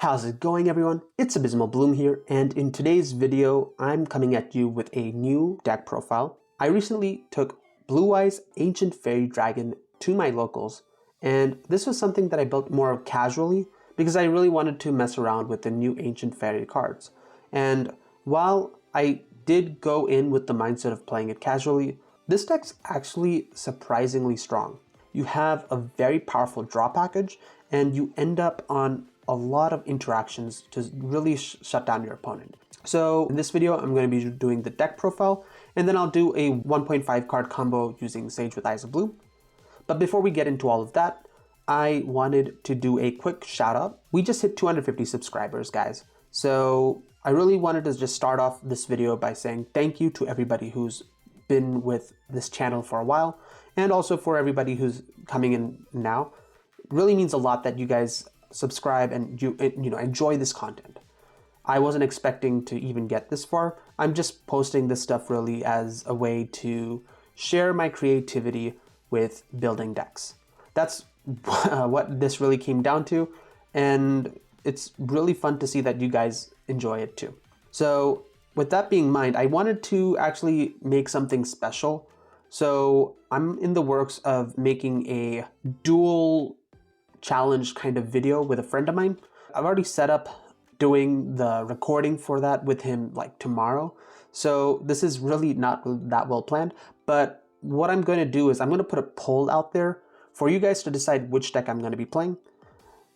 How's it going, everyone? It's Abysmal Bloom here, and in today's video, I'm coming at you with a new deck profile. I recently took Blue Eyes Ancient Fairy Dragon to my locals, and this was something that I built more casually because I really wanted to mess around with the new Ancient Fairy cards. And while I did go in with the mindset of playing it casually, this deck's actually surprisingly strong. You have a very powerful draw package, and you end up on a lot of interactions to really shut down your opponent. So in this video, I'm going to be doing the deck profile, and then I'll do a 1.5 card combo using Sage with Eyes of Blue. But before we get into all of that, I wanted to do a quick shout out. We just hit 250 subscribers, guys. So I really wanted to just start off this video by saying thank you to everybody who's been with this channel for a while, and also for everybody who's coming in now. It really means a lot that you guys subscribe and you enjoy this content. I wasn't expecting to even get this far. I'm just posting this stuff really as a way to share my creativity with building decks. That's what this really came down to, and it's really fun to see that you guys enjoy it too. So with that being in mind, I wanted to actually make something special. So I'm in the works of making a dual challenge kind of video with a friend of mine. I've already set up doing the recording for that with him like tomorrow. So this is really not that well planned, but what I'm going to do is I'm going to put a poll out there for you guys to decide which deck I'm going to be playing.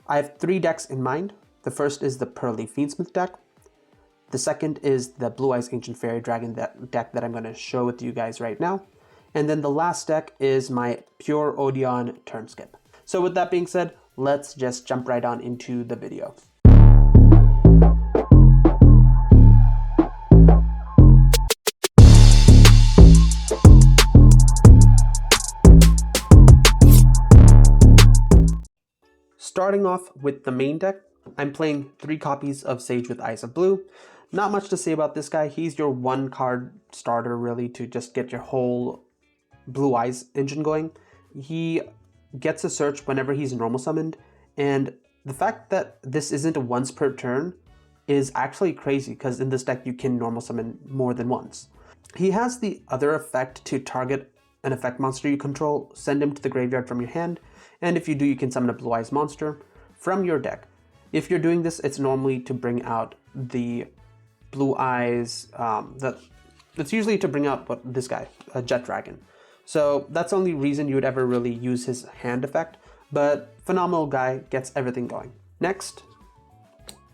I have 3 decks in mind. The first is the Pearly Fiendsmith deck. The second is the Blue Eyes Ancient Fairy Dragon deck that I'm going to show with you guys right now. And then the last deck is my Pure Odeon turn skip. So with that being said, let's just jump right on into the video. Starting off with the main deck, I'm playing 3 copies of Sage with Eyes of Blue. Not much to say about this guy. He's your 1 card starter really to just get your whole Blue Eyes engine going. He gets a search whenever he's normal summoned, and the fact that this isn't a once per turn is actually crazy because in this deck you can normal summon more than once. He has the other effect to target an effect monster you control, send him to the graveyard from your hand, and if you do, you can summon a Blue Eyes monster from your deck. If you're doing this, it's normally to bring out the Blue Eyes, it's usually to bring out this guy, a Jet Dragon. So that's the only reason you would ever really use his hand effect, but phenomenal guy, gets everything going. Next,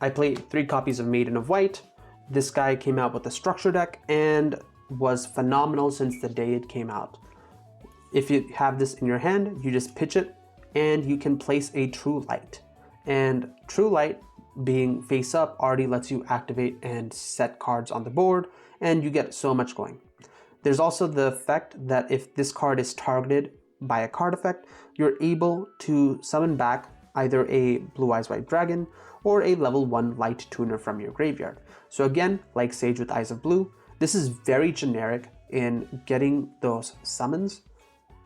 I played 3 copies of Maiden of White. This guy came out with a structure deck and was phenomenal since the day it came out. If you have this in your hand, you just pitch it and you can place a True Light. And True Light being face up already lets you activate and set cards on the board, and you get so much going. There's also the effect that if this card is targeted by a card effect, you're able to summon back either a Blue Eyes White Dragon or a level 1 Light Tuner from your graveyard. So again, like Sage with Eyes of Blue, this is very generic in getting those summons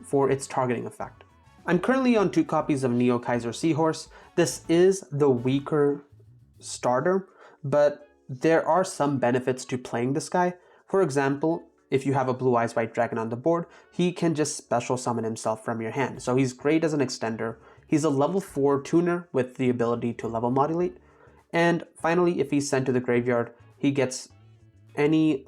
for its targeting effect. I'm currently on 2 copies of Neo Kaiser Seahorse. This is the weaker starter, but there are some benefits to playing this guy. For example, if you have a Blue Eyes White Dragon on the board, he can just special summon himself from your hand. So he's great as an extender. He's a level 4 tuner with the ability to level modulate. And finally, if he's sent to the graveyard, he gets any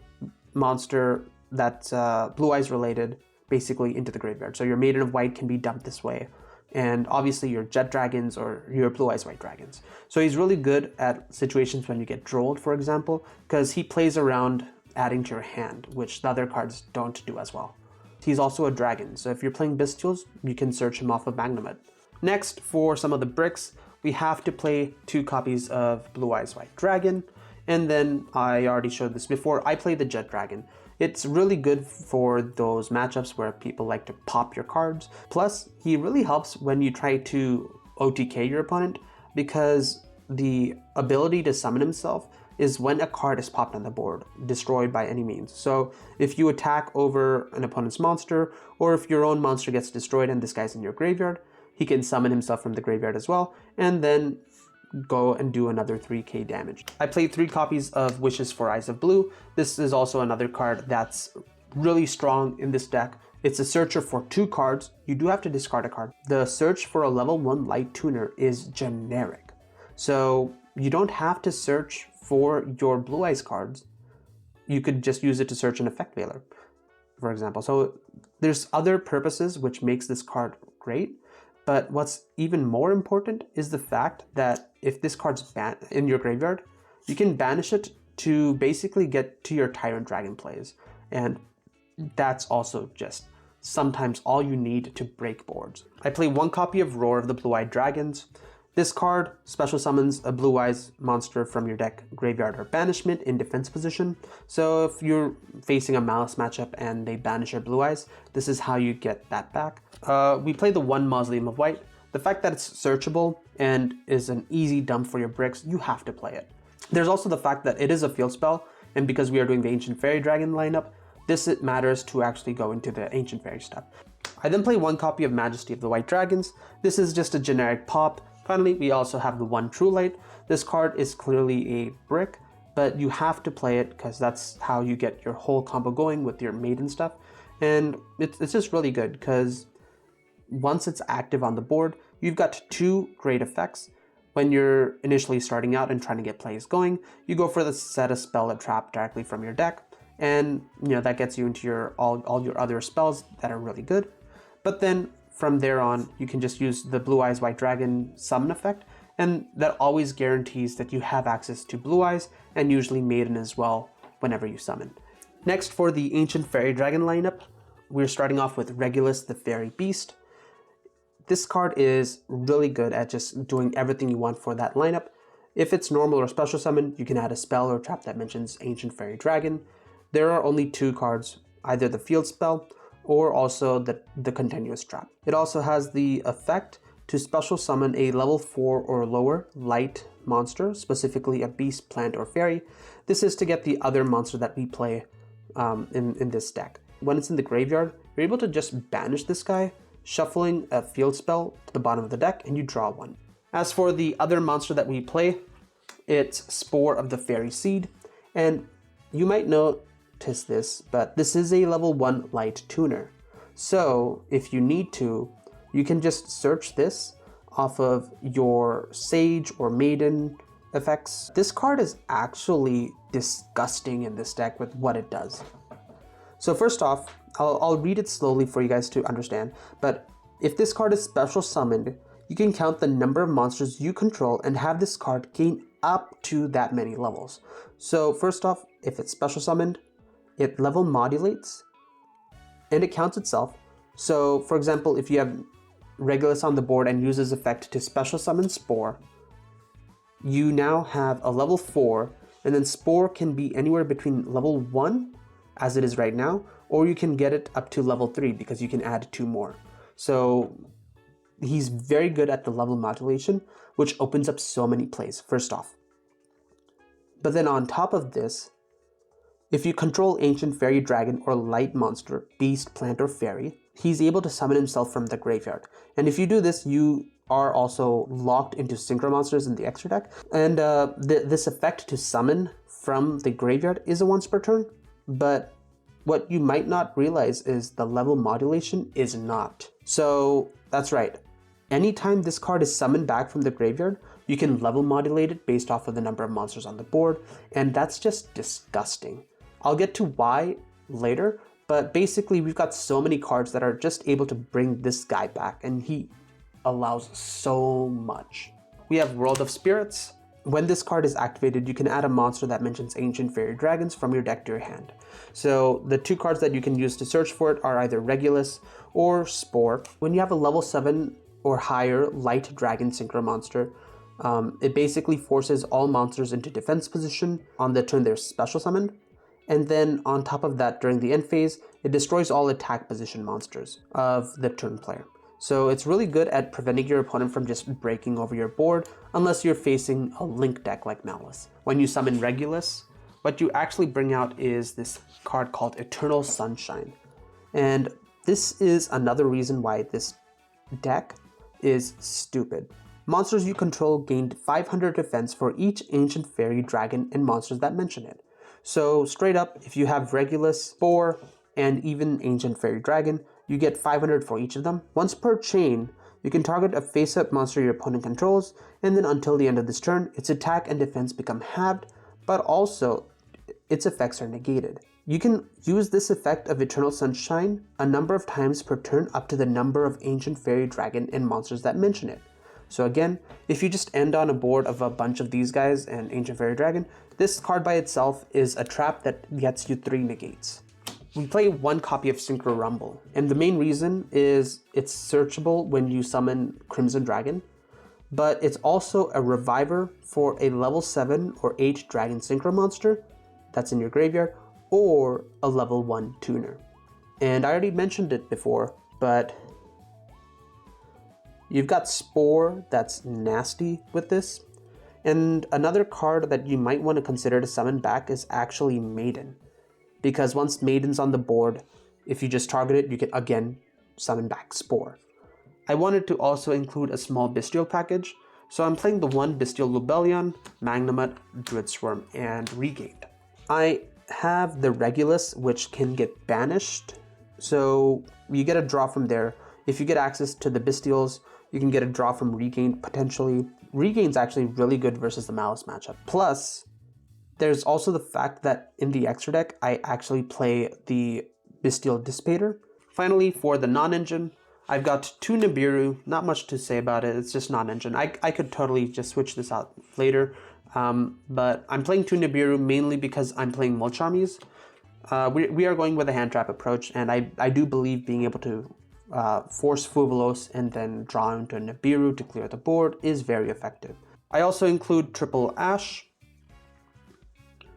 monster that's Blue Eyes related basically into the graveyard. So your Maiden of White can be dumped this way. And obviously your Jet Dragons or your Blue Eyes White Dragons. So he's really good at situations when you get drolled, for example, because he plays around adding to your hand, which the other cards don't do as well. He's also a dragon, so if you're playing Bestials, you can search him off of Magnemite. Next, for some of the bricks, we have to play 2 copies of Blue Eyes White Dragon, and then I already showed this before, I play the Jet Dragon. It's really good for those matchups where people like to pop your cards. Plus, he really helps when you try to OTK your opponent because the ability to summon himself is when a card is popped on the board, destroyed by any means. So if you attack over an opponent's monster, or if your own monster gets destroyed and this guy's in your graveyard, he can summon himself from the graveyard as well, and then go and do another 3k damage. I played 3 copies of Wishes for Eyes of Blue. This is also another card that's really strong in this deck. It's a searcher for 2 cards. You do have to discard a card. The search for a level 1 light tuner is generic. So you don't have to search for your Blue Eyes cards. You could just use it to search an effect veiler, for example. So there's other purposes which makes this card great. But what's even more important is the fact that if this card's in your graveyard, you can banish it to basically get to your Tyrant Dragon plays. And that's also just sometimes all you need to break boards. I play 1 copy of Roar of the Blue-Eyed Dragons. This card special summons a Blue Eyes monster from your deck, graveyard, or banishment in defense position. So if you're facing a Malice matchup and they banish your Blue Eyes, this is how you get that back. We play the 1 Mausoleum of White. The fact that it's searchable and is an easy dump for your bricks, you have to play it. There's also the fact that it is a field spell, and because we are doing the Ancient Fairy Dragon lineup, it matters to actually go into the Ancient Fairy stuff. I then play 1 copy of Majesty of the White Dragons. This is just a generic pop. Finally, we also have the 1 True Light. This card is clearly a brick, but you have to play it because that's how you get your whole combo going with your maiden stuff. And it's just really good because once it's active on the board, you've got 2 great effects. When you're initially starting out and trying to get plays going, you go for the set a spell or trap directly from your deck, and that gets you into your all your other spells that are really good. But then from there on, you can just use the Blue Eyes White Dragon summon effect, and that always guarantees that you have access to Blue Eyes and usually Maiden as well whenever you summon. Next, for the Ancient Fairy Dragon lineup, we're starting off with Regulus the Fairy Beast. This card is really good at just doing everything you want for that lineup. If it's normal or special summon, you can add a spell or trap that mentions Ancient Fairy Dragon. There are only 2 cards, either the field spell or also the continuous trap. It also has the effect to special summon a level 4 or lower light monster, specifically a beast, plant, or fairy. This is to get the other monster that we play in this deck. When it's in the graveyard, you're able to just banish this guy, shuffling a field spell to the bottom of the deck, and you draw 1. As for the other monster that we play, it's Spore of the Fairy Seed, and you might notice this, but this is a level 1 light tuner. So if you need to, you can just search this off of your Sage or Maiden effects. This card is actually disgusting in this deck with what it does. So first off, I'll read it slowly for you guys to understand, but if this card is special summoned, you can count the number of monsters you control and have this card gain up to that many levels. So first off, if it's special summoned, it level modulates and it counts itself. So for example, if you have Regulus on the board and uses effect to special summon Spore, you now have a level 4, and then Spore can be anywhere between level 1, as it is right now, or you can get it up to level 3 because you can add 2 more. So he's very good at the level modulation, which opens up so many plays, first off. But then on top of this, if you control Ancient Fairy Dragon or Light Monster, Beast, Plant, or Fairy, he's able to summon himself from the graveyard. And if you do this, you are also locked into Synchro Monsters in the extra deck. And this effect to summon from the graveyard is a once per turn, but what you might not realize is the level modulation is not. So that's right. Anytime this card is summoned back from the graveyard, you can level modulate it based off of the number of monsters on the board, and that's just disgusting. I'll get to why later, but basically we've got so many cards that are just able to bring this guy back, and he allows so much. We have World of Spirits. When this card is activated, you can add a monster that mentions Ancient Fairy Dragons from your deck to your hand. So the 2 cards that you can use to search for it are either Regulus or Spore. When you have a level 7 or higher Light Dragon Synchro Monster, it basically forces all monsters into defense position on the turn they're special summoned. And then on top of that, during the end phase, it destroys all attack position monsters of the turn player. So it's really good at preventing your opponent from just breaking over your board unless you're facing a Link deck like Malice. When you summon Regulus, what you actually bring out is this card called Eternal Sunshine. And this is another reason why this deck is stupid. Monsters you control gained 500 defense for each ancient fairy, dragon, and monsters that mention it. So straight up, if you have Regulus, Spore, and even ancient fairy dragon, you get 500 for each of them. Once per chain, you can target a face-up monster your opponent controls, and then until the end of this turn, its attack and defense become halved, but also its effects are negated. You can use this effect of Eternal Sunshine a number of times per turn up to the number of ancient fairy dragon and monsters that mention it. So again, if you just end on a board of a bunch of these guys and ancient fairy dragon, this card by itself is a trap that gets you 3 negates. We play 1 copy of Synchro Rumble, and the main reason is it's searchable when you summon Crimson Dragon, but it's also a reviver for a level 7 or 8 Dragon Synchro monster that's in your graveyard, or a level 1 tuner. And I already mentioned it before, but you've got Spore that's nasty with this. And another card that you might want to consider to summon back is actually Maiden. Because once Maiden's on the board, if you just target it, you can again summon back Spore. I wanted to also include a small Bestial package, so I'm playing the 1 Bestial Lubellion, Magnamut, Druid Swarm, and Regained. I have the Regulus, which can get banished, so you get a draw from there. If you get access to the Bestials, you can get a draw from Regained potentially. Regained's actually really good versus the Malice matchup. Plus, there's also the fact that in the extra deck, I actually play the Bestial Dissipator. Finally, for the non-engine, I've got 2 Nibiru, not much to say about it, it's just non-engine. I could totally just switch this out later, but I'm playing 2 Nibiru mainly because I'm playing Mulcharmies. We are going with a hand trap approach, and I do believe being able to force Fuvalos and then draw into a Nibiru to clear the board is very effective. I also include triple Ash,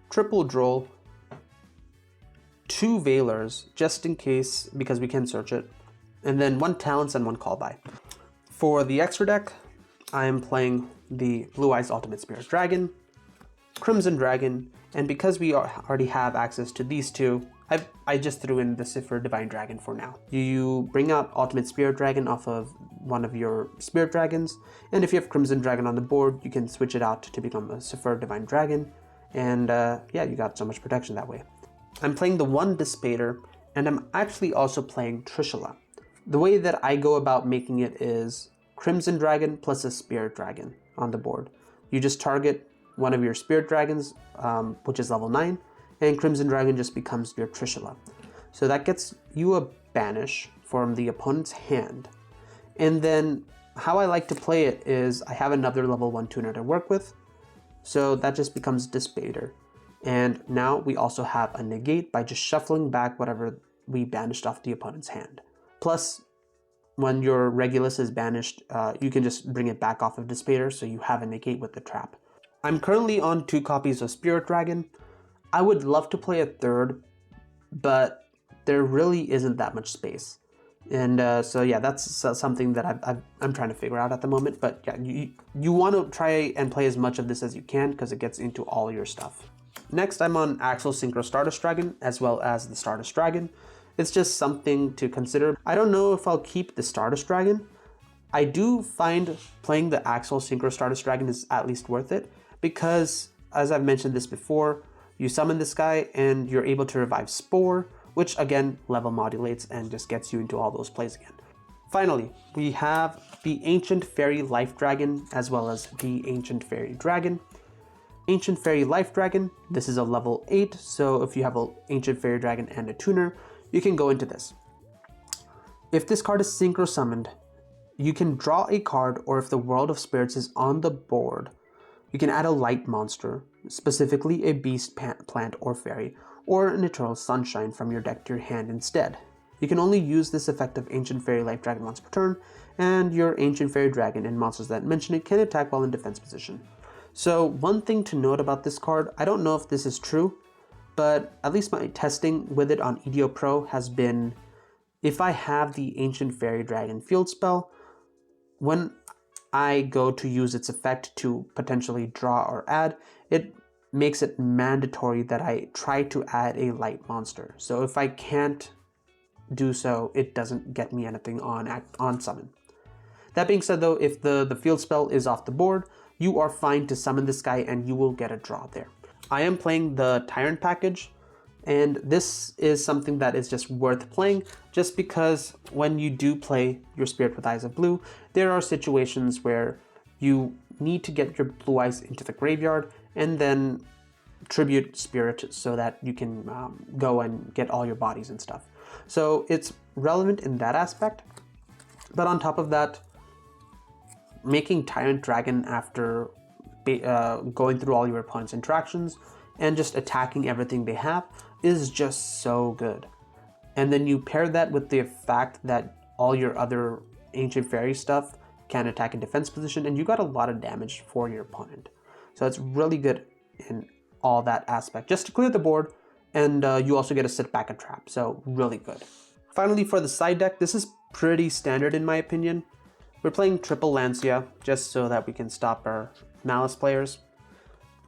triple Droll, 2 Veilers, just in case, because we can search it, and then 1 Talents and 1 Callby. For the extra deck, I am playing the Blue Eyes Ultimate Spirit Dragon, Crimson Dragon, and because we already have access to these 2, I just threw in the Cipher Divine Dragon for now. You bring out Ultimate Spirit Dragon off of one of your Spirit Dragons, and if you have Crimson Dragon on the board, you can switch it out to become a Cipher Divine Dragon, and yeah, you got so much protection that way. I'm playing the 1 Dissipator, and I'm actually also playing Trishula. The way that I go about making it is Crimson Dragon plus a Spirit Dragon on the board. You just target one of your Spirit Dragons, which is level 9, and Crimson Dragon just becomes your Trishula. So that gets you a banish from the opponent's hand. And then how I like to play it is I have another level 1 tuner to work with, so that just becomes Dissipator. And now we also have a negate by just shuffling back whatever we banished off the opponent's hand. Plus, when your Regulus is banished, you can just bring it back off of Dissipator, so you have a negate with the trap. I'm currently on 2 copies of Spirit Dragon. I would love to play a 3rd, but there really isn't that much space. And so yeah, that's something that I'm trying to figure out at the moment. But yeah, you want to try and play as much of this as you can because it gets into all your stuff. Next, I'm on Axel Synchro Stardust Dragon as well as the Stardust Dragon. It's just something to consider. I don't know if I'll keep the Stardust Dragon. I do find playing the Axel Synchro Stardust Dragon is at least worth it because, as I've mentioned this before, you summon this guy and you're able to revive Spore, which again level modulates and just gets you into all those plays again. Finally, we have the Ancient Fairy Life Dragon as well as the Ancient Fairy Dragon. Ancient Fairy Life Dragon, this is a level 8, so if you have an Ancient Fairy Dragon and a tuner, you can go into this. If this card is synchro summoned, you can draw a card, or if the World of Spirits is on the board, you can add a light monster, specifically a beast, plant, or fairy, or an Eternal Sunshine from your deck to your hand instead. You can only use this effect of Ancient Fairy Life Dragon once per turn, and your Ancient Fairy Dragon and monsters that mention it can attack while in defense position. So one thing to note about this card, I don't know if this is true, but at least my testing with it on Yugioh Pro has been, if I have the Ancient Fairy Dragon field spell, when I go to use its effect to potentially draw or add, it makes it mandatory that I try to add a light monster. So if I can't do so, it doesn't get me anything on summon. That being said though, if the field spell is off the board, you are fine to summon this guy and you will get a draw there. I am playing the Tyrant package, and this is something that is just worth playing just because when you do play your Spirit with Eyes of Blue, there are situations where you need to get your blue eyes into the graveyard and then tribute Spirit so that you can go and get all your bodies and stuff. So it's relevant in that aspect. But on top of that, making Tyrant Dragon after going through all your opponent's interactions and just attacking everything they have is just so good. And then you pair that with the fact that all your other Ancient Fairy stuff can attack in defense position, and you got a lot of damage for your opponent. So it's really good in all that aspect, just to clear the board, and you also get to sit back and trap, so really good. Finally, for the side deck, this is pretty standard in my opinion. We're playing triple Lancia, just so that we can stop our Malice players.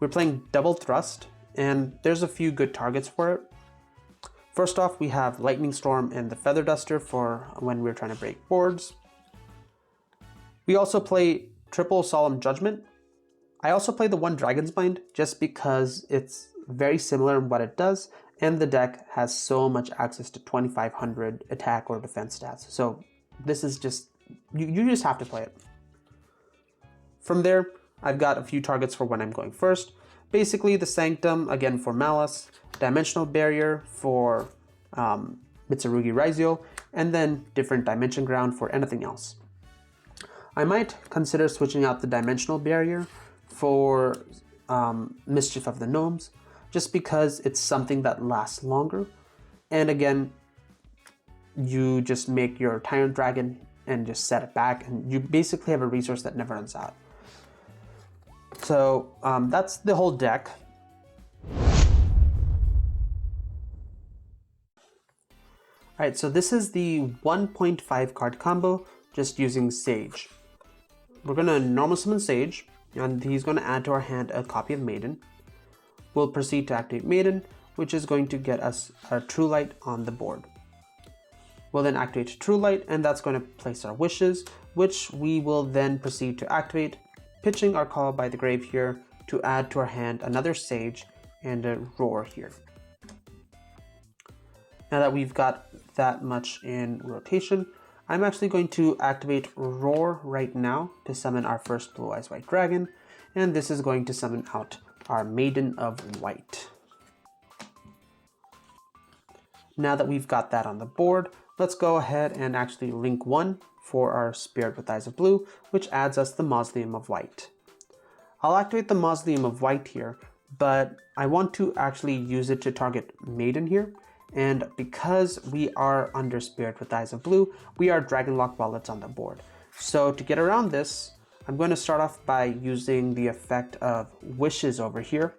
We're playing double Thrust, and there's a few good targets for it. First off, we have Lightning Storm and the Feather Duster for when we're trying to break boards. We also play triple Solemn Judgment. I also play the one Dragon's Mind just because it's very similar in what it does, and the deck has so much access to 2500 attack or defense stats. So this is just, you just have to play it. From there, I've got a few targets for when I'm going first. Basically the Sanctum, again for Malice, Dimensional Barrier for Mitsurugi Raizio, and then different Dimension Ground for anything else. I might consider switching out the Dimensional Barrier for Mischief of the Gnomes, just because it's something that lasts longer. And again, you just make your Tyrant Dragon and just set it back, and you basically have a resource that never runs out. So that's the whole deck. Alright, so this is the 1.5 card combo, just using Sage. We're going to normal summon Sage, and he's going to add to our hand a copy of Maiden. We'll proceed to activate Maiden, which is going to get us our True Light on the board. We'll then activate True Light, and that's going to place our Wishes, which we will then proceed to activate, pitching our Call by the Grave here to add to our hand another Sage and a Roar here. Now that we've got that much in rotation, I'm actually going to activate Roar right now to summon our first Blue Eyes White Dragon, and this is going to summon out our Maiden of White. Now that we've got that on the board, let's go ahead and actually link one for our Spirit with Eyes of Blue, which adds us the Mausoleum of White. I'll activate the Mausoleum of White here, but I want to actually use it to target Maiden here. And because we are under Spirit with Eyes of Blue, we are Dragon Lock while it's on the board. So to get around this, I'm going to start off by using the effect of Wishes over here,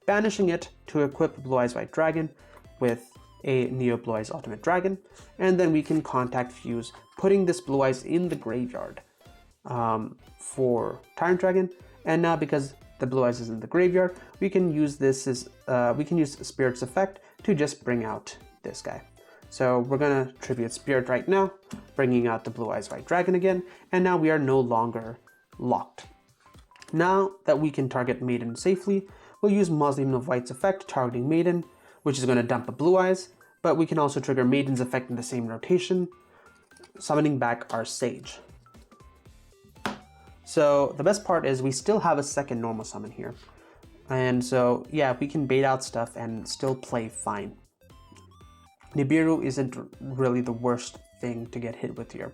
banishing it to equip Blue Eyes White Dragon with a Neo Blue Eyes Ultimate Dragon, and then we can Contact Fuse, putting this Blue Eyes in the graveyard for Tyrant Dragon. And now because the Blue Eyes is in the graveyard, we can use this as Spirit's effect to just bring out this guy. So we're gonna tribute Spirit right now, bringing out the Blue Eyes White Dragon again, and now we are no longer locked. Now that we can target Maiden safely, we'll use Mausoleum of White's effect targeting Maiden, which is gonna dump a Blue Eyes, but we can also trigger Maiden's effect in the same rotation, summoning back our Sage. So the best part is we still have a second normal summon here. And so, yeah, we can bait out stuff and still play fine. Nibiru isn't really the worst thing to get hit with here.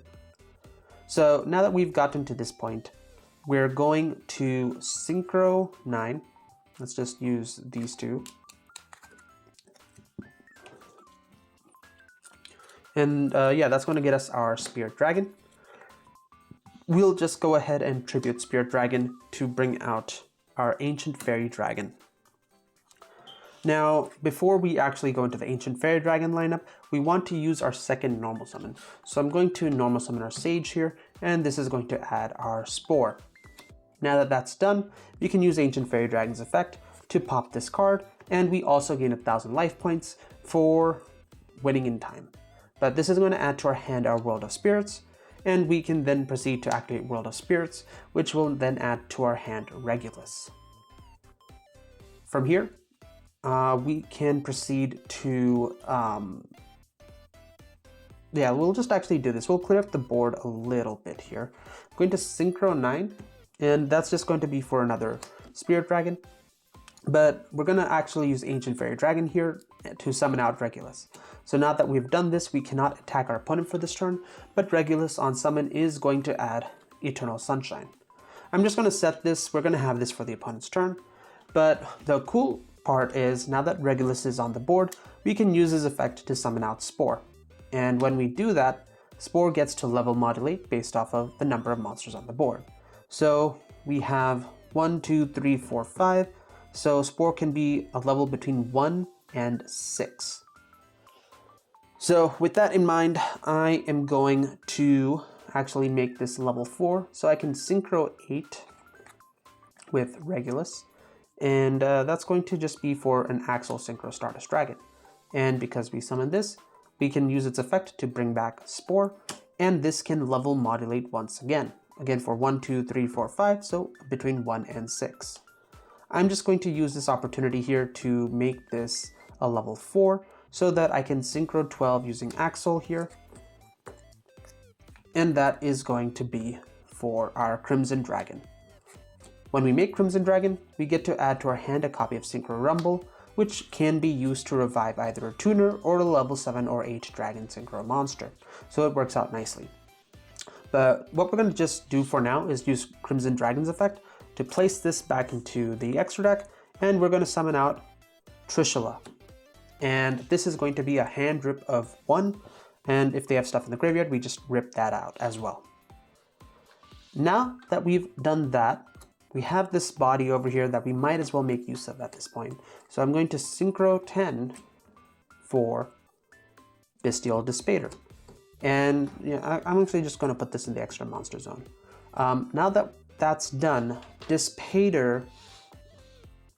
So now that we've gotten to this point, we're going to Synchro 9. Let's just use these two. And yeah, that's going to get us our Spirit Dragon. We'll just go ahead and tribute Spirit Dragon to bring out our Ancient Fairy Dragon. Now, before we actually go into the Ancient Fairy Dragon lineup, we want to use our second normal summon. So I'm going to normal summon our Sage here, and this is going to add our Spore. Now that that's done, we can use Ancient Fairy Dragon's effect to pop this card, and we also gain 1000 life points for winning in time. But this is going to add to our hand our World of Spirits, and we can then proceed to activate World of Spirits, which will then add to our hand Regulus. From here, we can proceed to, yeah, we'll just actually do this. We'll clear up the board a little bit here. I'm going to Synchro 9, and that's just going to be for another Spirit Dragon. But we're going to actually use Ancient Fairy Dragon here to summon out Regulus. So now that we've done this, we cannot attack our opponent for this turn, but Regulus on summon is going to add Eternal Sunshine. I'm just going to set this, we're going to have this for the opponent's turn, but the cool part is now that Regulus is on the board, we can use his effect to summon out Spore. And when we do that, Spore gets to level modulate based off of the number of monsters on the board. So we have 1, 2, 3, 4, 5. So Spore can be a level between 1 and 6. So with that in mind, I am going to actually make this level 4. So I can Synchro 8 with Regulus. And that's going to just be for an Axel Synchro Stardust Dragon. And because we summon this, we can use its effect to bring back Spore. And this can level modulate once again. Again for 1, 2, 3, 4, 5. So between 1 and 6. I'm just going to use this opportunity here to make this a level 4 so that I can Synchro 12 using Axel here. And that is going to be for our Crimson Dragon. When we make Crimson Dragon, we get to add to our hand a copy of Synchro Rumble, which can be used to revive either a tuner or a level 7 or 8 Dragon Synchro monster. So it works out nicely. But what we're going to just do for now is use Crimson Dragon's effect to place this back into the extra deck, and we're going to summon out Trishula. And this is going to be a hand rip of 1, and if they have stuff in the graveyard, we just rip that out as well. Now that we've done that, we have this body over here that we might as well make use of at this point. So I'm going to Synchro 10 for Bestial Dispater. And yeah, I'm actually just going to put this in the extra monster zone. Now that that's done, Dispater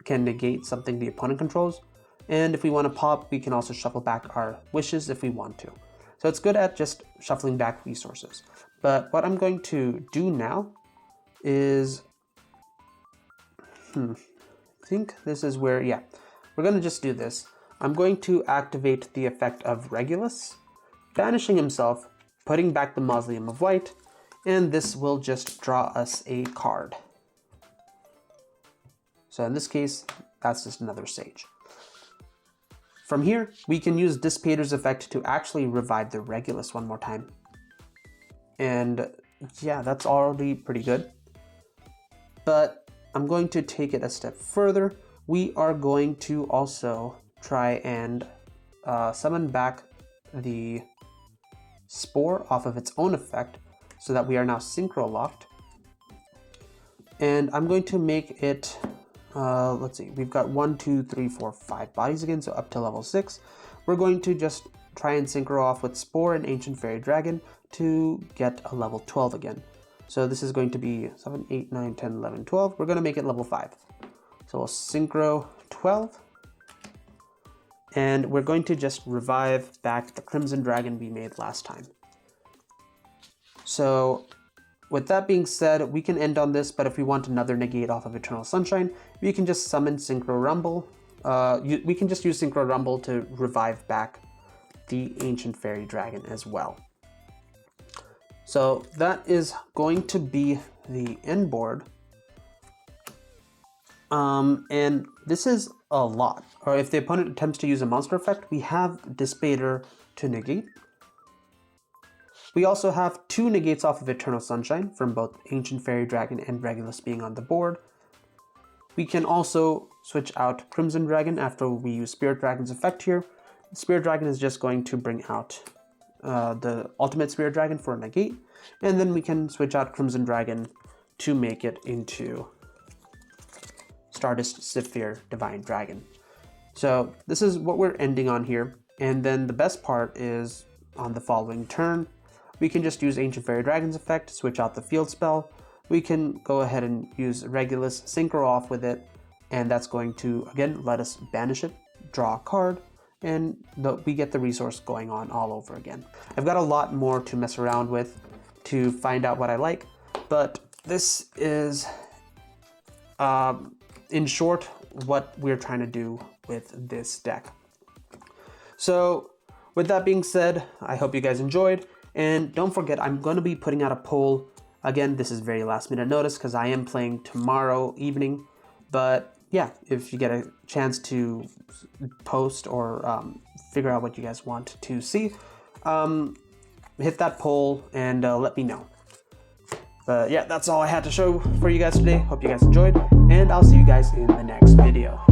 can negate something the opponent controls, and if we want to pop, we can also shuffle back our wishes if we want to. So it's good at just shuffling back resources. But what I'm going to do now is, I think this is where, yeah, we're going to just do this. I'm going to activate the effect of Regulus, banishing himself, putting back the Mausoleum of White, and this will just draw us a card. So in this case, that's just another Sage. From here, we can use Dispater's effect to actually revive the Regulus one more time. And yeah, that's already pretty good. But I'm going to take it a step further. We are going to also try and summon back the Spore off of its own effect, so that we are now synchro locked. And I'm going to make it, let's see, we've got 1, 2, 3, 4, 5 bodies again, so up to level 6. We're going to just try and synchro off with Spore and Ancient Fairy Dragon to get a level 12 again. So this is going to be 7, 8, 9, 10, 11, 12. We're going to make it level 5. So we'll synchro 12. And we're going to just revive back the Crimson Dragon we made last time. So with that being said, we can end on this, but if we want another negate off of Eternal Sunshine, we can just summon Synchro Rumble. We can just use Synchro Rumble to revive back the Ancient Fairy Dragon as well. So that is going to be the end board. And this is a lot. Or if the opponent attempts to use a monster effect, we have Dispater to negate. We also have 2 negates off of Eternal Sunshine from both Ancient Fairy Dragon and Regulus being on the board. We can also switch out Crimson Dragon after we use Spirit Dragon's effect here. Spirit Dragon is just going to bring out the ultimate Spirit Dragon for a negate, and then we can switch out Crimson Dragon to make it into Stardust Sapphire Divine Dragon. So this is what we're ending on here, and then the best part is on the following turn, we can just use Ancient Fairy Dragon's effect, switch out the field spell. We can go ahead and use Regulus, synchro off with it, and that's going to, again, let us banish it, draw a card, and we get the resource going on all over again. I've got a lot more to mess around with to find out what I like. But this is, in short, what we're trying to do with this deck. So with that being said, I hope you guys enjoyed. And don't forget, I'm going to be putting out a poll. Again, this is very last minute notice because I am playing tomorrow evening. But yeah, if you get a chance to post or figure out what you guys want to see, hit that poll and let me know. But yeah, that's all I had to show for you guys today. Hope you guys enjoyed, and I'll see you guys in the next video.